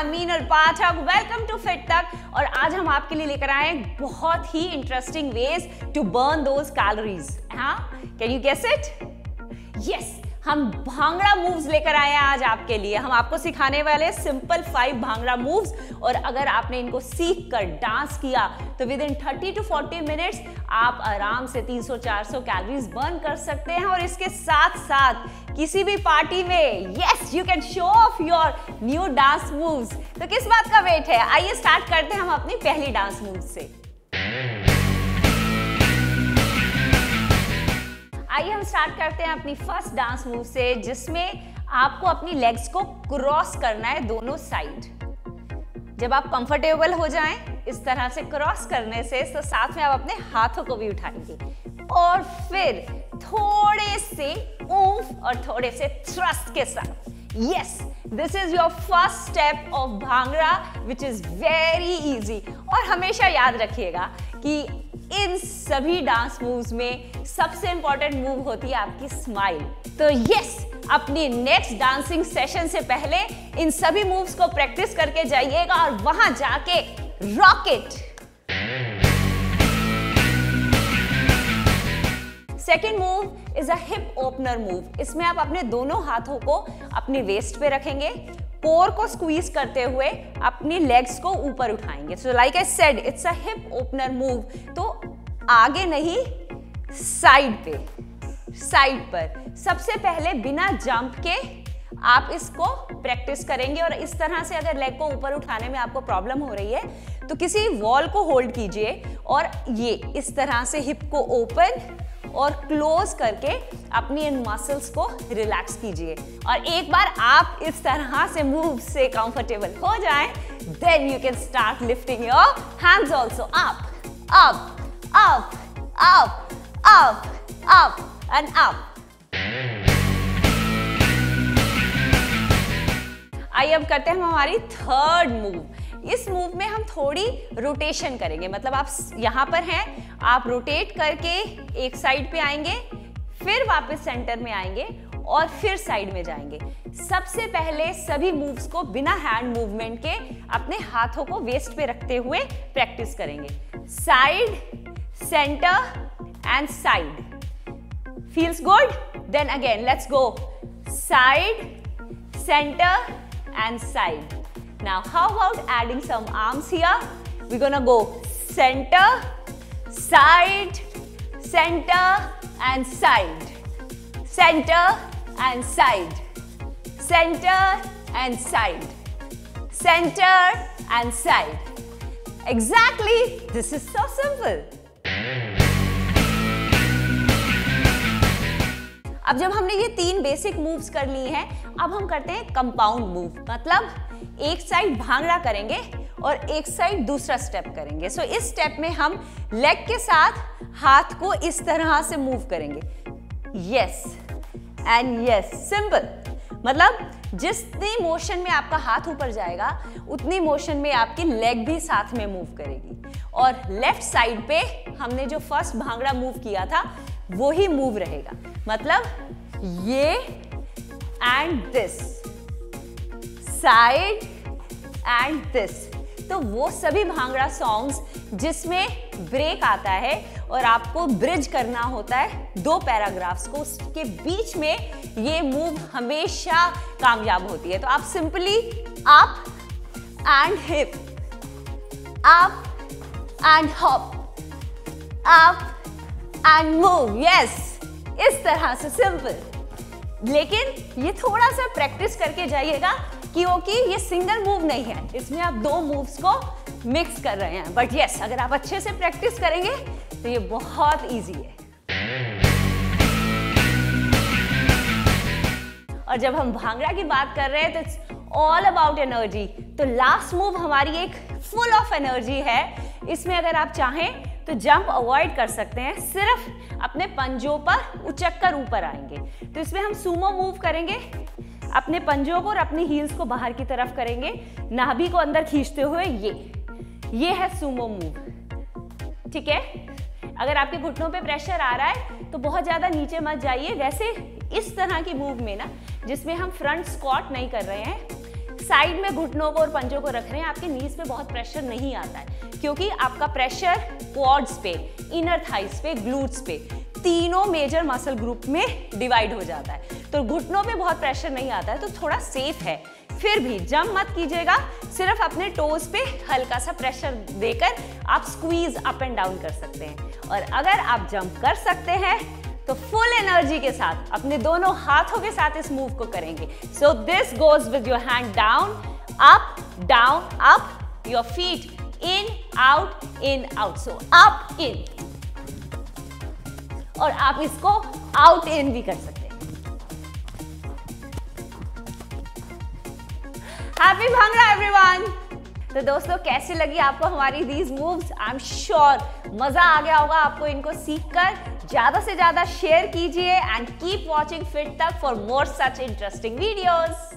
Meenal Pathak, welcome to Fit Tak. और आज हम आपके लिए लेकर आए हैं बहुत ही interesting ways to burn those calories. हाँ, can you guess it? Yes, हम भांगड़ा मूव्स लेकर आए हैं आज आपके लिए। हम आपको सिखाने वाले सिंपल 5 भांगड़ा मूव्स, और अगर आपने इनको सीख कर डांस किया तो विद इन 30 to 40 मिनट्स आप आराम से 300-400 कैलोरीज बर्न कर सकते हैं। और इसके साथ साथ किसी भी पार्टी में yes you can show off your new dance moves. तो किस बात का वेट है, आइए स्टार्ट करते हैं हम अपनी पहली डांस मूव से। आइए हम स्टार्ट करते हैं अपनी फर्स्ट डांस मूव से, जिसमें आपको अपनी लेग्स को क्रॉस करना है दोनों साइड। जब आप कंफर्टेबल हो जाएं इस तरह से क्रॉस करने से, तो साथ में आप अपने हाथों को भी उठाएंगे और फिर थोड़े से ऊंफ और थोड़े से थ्रस्ट के साथ। Yes, this is your first step of bhangra which is very easy. और हमेशा याद रखिएगा कि इन सभी डांस मूव्स में सबसे इंपॉर्टेंट मूव होती है आपकी स्माइल। तो यस, अपनी नेक्स्ट डांसिंग सेशन से पहले इन सभी मूव्स को प्रैक्टिस करके जाइएगा और वहां जाके rock it. Second move is a hip opener move. इसमें आप अपने दोनों हाथों को अपनी वेस्ट पे रखेंगे, कोर को स्क्वीज करते हुए अपनी लेग्स को ऊपर उठाएंगे। So like I said, it's a hip opener move. तो आगे नहीं, साइड पे, साइड पर सबसे पहले बिना जंप के आप इसको प्रैक्टिस करेंगे। और इस तरह से अगर लेग को ऊपर उठाने में आपको प्रॉब्लम हो रही है तो किसी वॉल को होल्ड कीजिए और ये इस तरह से हिप को ओपन और क्लोज करके अपनी इन मसल्स को रिलैक्स कीजिए। और एक बार आप इस तरह से मूव से कंफर्टेबल हो जाएं, then you can start lifting your hands also up up up up up up and up. आइए अब करते हैं हमारी थर्ड मूव। इस मूव में हम थोड़ी रोटेशन करेंगे, मतलब आप यहां पर हैं, आप रोटेट करके एक साइड पे आएंगे, फिर वापस सेंटर में आएंगे और फिर साइड में जाएंगे। सबसे पहले सभी मूव्स को बिना हैंड मूवमेंट के अपने हाथों को वेस्ट पे रखते हुए प्रैक्टिस करेंगे। Side, center and side. Feels good? Then again let's go. Side, center and side. Now how about adding some arms here? We're gonna go center, side, center and side, center and side, center and side, center and side. Exactly, this is so simple. अब जब हमने ये 3 basic moves कर ली हैं, अब हम करते हैं कंपाउंड मूव। मतलब एक साइड भांगड़ा करेंगे और एक साइड दूसरा स्टेप करेंगे। सो इस स्टेप में हम लेग के साथ हाथ को इस तरह से मूव करेंगे। Yes and yes, simple. मतलब जितनी मोशन में आपका हाथ ऊपर जाएगा उतनी मोशन में आपकी लेग भी साथ में मूव करेगी। और लेफ्ट साइड पे हमने जो फर्स्ट भांगड़ा मूव किया था वो ही मूव रहेगा। मतलब ये and this, side and this. तो वो सभी भांगड़ा सॉन्ग्स जिसमें ब्रेक आता है और आपको ब्रिज करना होता है 2 पैराग्राफ्स को, उसके बीच में ये मूव हमेशा कामयाब होती है। तो आप simply up and hip, up and hop, up and move. Yes, इस तरह से सिंपल। लेकिन ये थोड़ा सा प्रैक्टिस करके जाइएगा क्योंकि ये सिंगल मूव नहीं है, इसमें आप 2 मूव्स को मिक्स कर रहे हैं। बट यस, अगर आप अच्छे से प्रैक्टिस करेंगे तो ये बहुत इजी है। और जब हम भांगड़ा की बात कर रहे हैं तो इट्स ऑल अबाउट एनर्जी। तो लास्ट मूव हमारी एक फुल ऑफ एनर्जी है। इसमें अगर आप चाहें तो जंप अवॉइड कर सकते हैं, सिर्फ अपने पंजों पर उचक कर ऊपर आएंगे। तो इसमें हम सूमो मूव करेंगे, अपने पंजों को और अपनी हील्स को बाहर की तरफ करेंगे, नाभि को अंदर खींचते हुए। ये है सूमो मूव। ठीक है, अगर आपके घुटनों पे प्रेशर आ रहा है तो बहुत ज्यादा नीचे मत जाइए। वैसे इस तरह की मूव में ना, जिसमें हम फ्रंट स्क्वाट नहीं कर रहे हैं, साइड में घुटनों को और पंजों को रख रहे हैं, आपके नीज पे बहुत प्रेशर नहीं आता है, क्योंकि आपका प्रेशर क्वाड्स पे, इनर थाइस पे, ग्लूट्स पे, तीनों मेजर मसल ग्रुप में डिवाइड हो जाता है। तो घुटनों पे बहुत प्रेशर नहीं आता है, तो थोड़ा सेफ है। फिर भी जंप मत कीजिएगा, सिर्फ अपने टोज पे हल्का सा प्रेशर देकर आप स्क्वीज अप एंड डाउन कर सकते हैं। और अगर आप जंप कर सकते हैं तो फुल एनर्जी के साथ अपने दोनों हाथों के साथ इस मूव को करेंगे। So this goes with your hand down up, your feet in out, so up in, और आप इसको आउट इन भी कर सकते हैं। Happy bhangra everyone. तो दोस्तों, कैसी लगी आपको हमारी these moves? I am sure मजा आ गया होगा आपको इनको सीखकर। ज्यादा से ज्यादा शेयर कीजिए एंड कीप वॉचिंग फिट तक for more such interesting videos.